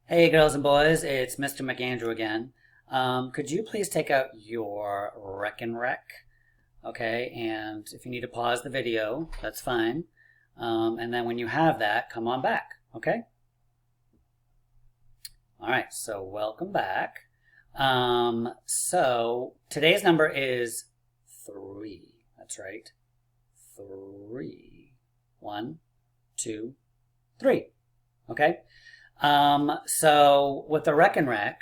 Hey girls and boys, it's Mr. McAndrew again. Could you please take out your rekenrek? Okay, and if you need to pause the video, that's fine. And then when you have that, come on back, okay? All right, so welcome back. So today's number is 3. That's right. 3. 1, 2, 3. Okay? So with the rekenrek,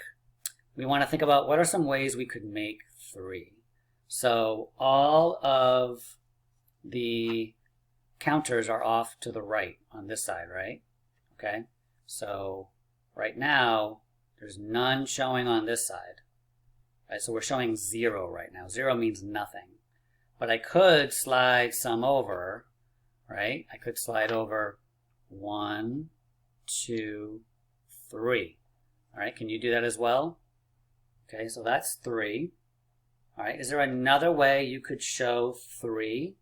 we want to think about what are some ways we could make 3. So all of the counters are off to the right on this side, right? Okay, so right now there's none showing on this side. Right, so we're showing 0 right now. 0 means nothing. But I could slide some over, right? I could slide over 1, 2, 3. All right, can you do that as well? Okay, so that's 3. All right, is there another way you could show 3?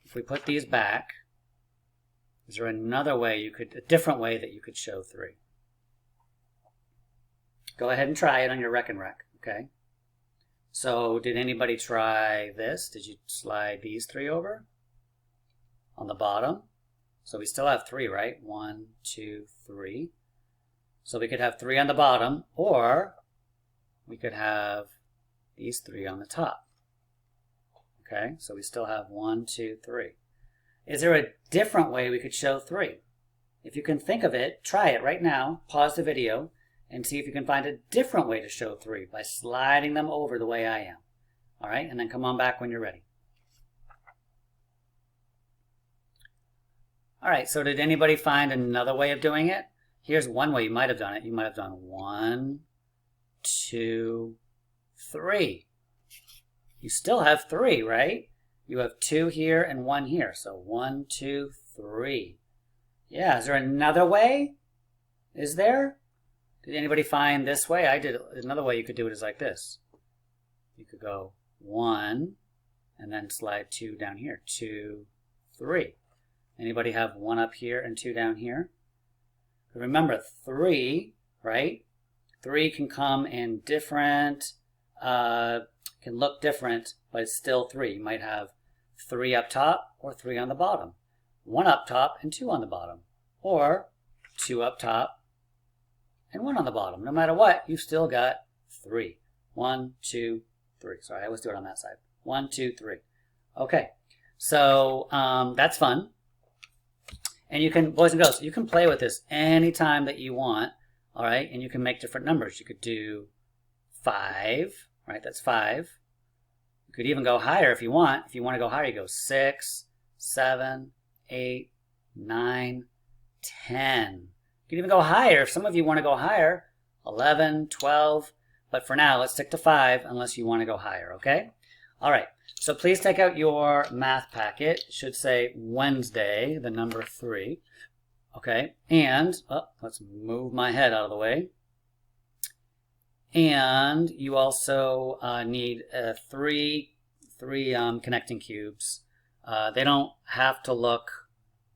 If we put these back, is there another way a different way that you could show 3? Go ahead and try it on your rekenrek, okay? So did anybody try this? Did you slide these 3 over on the bottom? So we still have 3, right? 1, 2, 3. So we could have 3 on the bottom, or we could have these 3 on the top. Okay, so we still have 1, 2, 3. Is there a different way we could show 3? If you can think of it, try it right now. Pause the video and see if you can find a different way to show 3 by sliding them over the way I am. All right, and then come on back when you're ready. All right, so did anybody find another way of doing it? Here's one way you might have done it. You might have done 1, 2, 3. You still have 3, right? You have 2 here and 1 here. So 1, 2, 3. Yeah, is there another way? Is there? Did anybody find this way? I did. Another way you could do it is like this. You could go 1 and then slide 2 down here. 2, 3. Anybody have 1 up here and 2 down here? Remember, 3, right? 3 can come in different, can look different, but it's still 3. You might have 3 up top or 3 on the bottom. 1 up top and 2 on the bottom. Or 2 up top and 1 on the bottom. No matter what, you've still got 3. 1, 2, 3. Sorry, I always do it on that side. 1, 2, 3. Okay, so that's fun. And you can, boys and girls, you can play with this anytime that you want, all right? And you can make different numbers. You could do 5, right? That's 5. You could even go higher if you want. If you want to go higher, you go 6, 7, 8, 9, 10. You can even go higher. If some of you want to go higher, 11, 12. But for now, let's stick to 5 unless you want to go higher, okay? All right, so please take out your math packet. It should say Wednesday, the number 3. Okay, and let's move my head out of the way. And you also need 3 connecting cubes. They don't have to look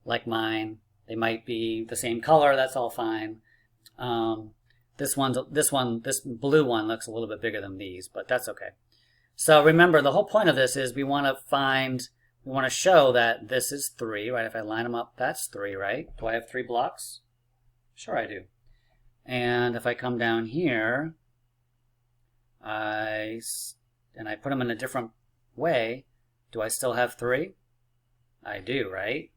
like mine. They might be the same color. That's all fine. This blue one looks a little bit bigger than these, but that's okay. So remember, the whole point of this is we want to show that this is 3, right? If I line them up, that's 3, right? Do I have 3 blocks? Sure I do. And if I come down here, and I put them in a different way, do I still have 3? I do, right?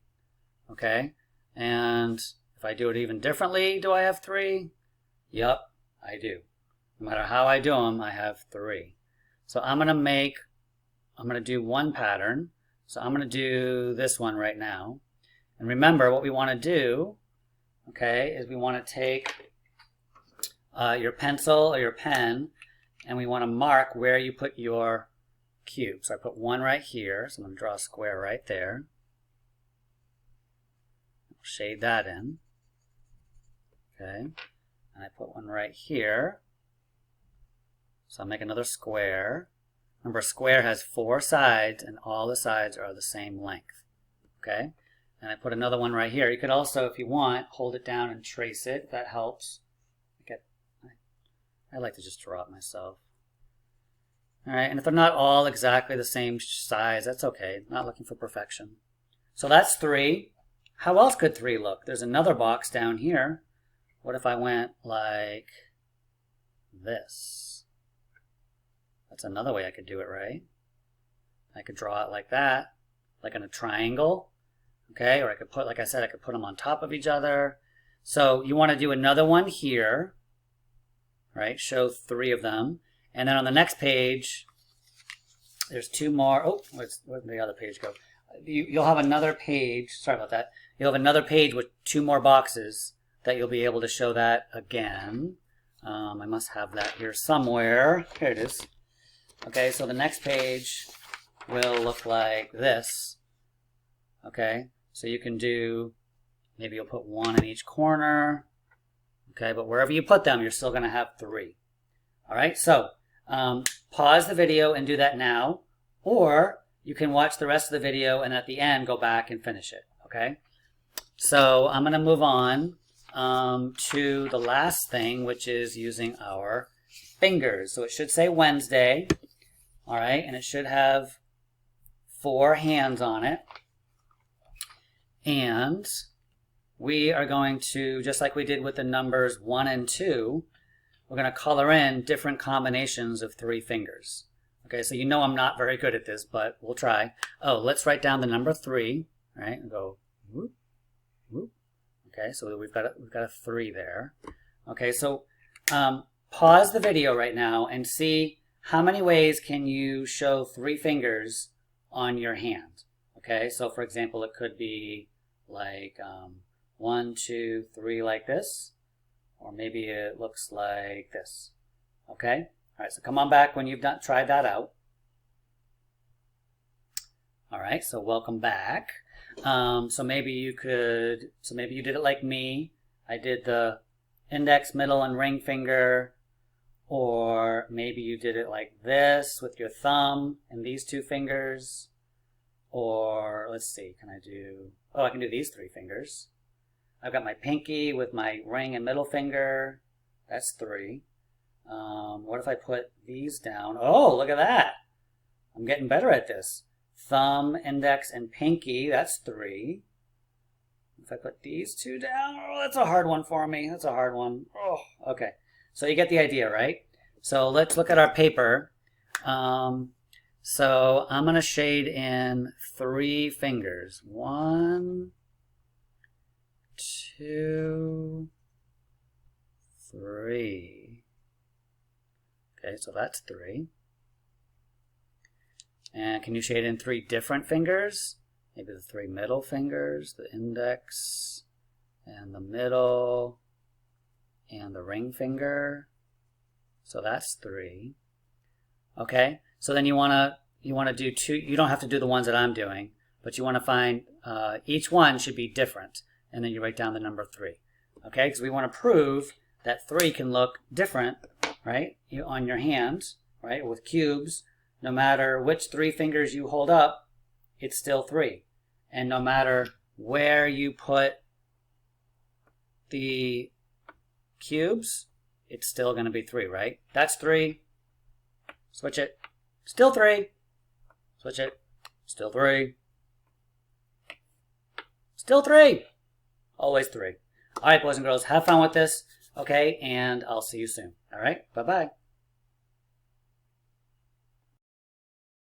Okay. And if I do it even differently, do I have 3? Yep, I do. No matter how I do them, I have 3. So I'm going to do one pattern. So I'm going to do this one right now. And remember, what we want to do, okay, is we want to take your pencil or your pen, and we want to mark where you put your cube. So I put 1 right here. So I'm going to draw a square right there. Shade that in. Okay. And I put 1 right here. So I'll make another square. Remember, a square has 4 sides, and all the sides are the same length. Okay? And I put another one right here. You could also, if you want, hold it down and trace it. That helps. Get I like to just draw it myself. All right, and if they're not all exactly the same size, that's okay. Not looking for perfection. So that's 3. How else could 3 look? There's another box down here. What if I went like this? That's another way I could do it, right? I could draw it like that, like in a triangle. Okay, or I could put, like I said, I could put them on top of each other. So you want to do another one here, right? Show 3 of them. And then on the next page, there's 2 more. Oh, where'd the other page go? You'll have another page. Sorry about that. You'll have another page with 2 more boxes that you'll be able to show that again. I must have that here somewhere. Here it is. Okay, so the next page will look like this. Okay, so you can do, maybe you'll put 1 in each corner. Okay, but wherever you put them, you're still going to have 3. All right, so pause the video and do that now, or you can watch the rest of the video and at the end go back and finish it. Okay, so I'm going to move on to the last thing, which is using our fingers. So it should say Wednesday, all right, and it should have 4 hands on it. And we are going to, just like we did with the numbers 1 and 2, we're going to color in different combinations of 3 fingers. Okay, so you know I'm not very good at this, but we'll try. Oh, let's write down the number 3, right? And go whoop, whoop. Okay, so we've got a 3 there. Okay, so pause the video right now and see how many ways can you show 3 fingers on your hand. Okay, so for example, it could be like 1, 2, 3 like this, or maybe it looks like this. Okay, all right, so come on back when you've tried that out. All right, so welcome back. So maybe you did it like me. I did the index, middle, and ring finger, or maybe you did it like this with your thumb and these 2 fingers. Or let's see, I can do these 3 fingers. I've got my pinky with my ring and middle finger. That's 3. What if I put these down? Oh, look at that. I'm getting better at this. Thumb, index, and pinky, that's 3. If I put these 2 down, oh, that's a hard one for me. That's a hard one. Oh, okay. So you get the idea, right? So let's look at our paper. So I'm going to shade in 3 fingers. 1, 2, 3. Okay, so that's 3. And can you shade in 3 different fingers? Maybe the 3 middle fingers, the index, and the middle, and the ring finger. So that's 3. Okay, so then you want to do 2. You don't have to do the ones that I'm doing, but you want to find each one should be different, and then you write down the number 3. Okay, because we want to prove that 3 can look different, right? On your hand, right? With cubes, no matter which 3 fingers you hold up, it's still 3, and no matter where you put the cubes, it's still going to be 3, right? That's 3. Switch it. Still 3. Switch it. Still 3. Still 3. Always 3. All right, boys and girls, have fun with this. Okay, and I'll see you soon. All right, bye-bye.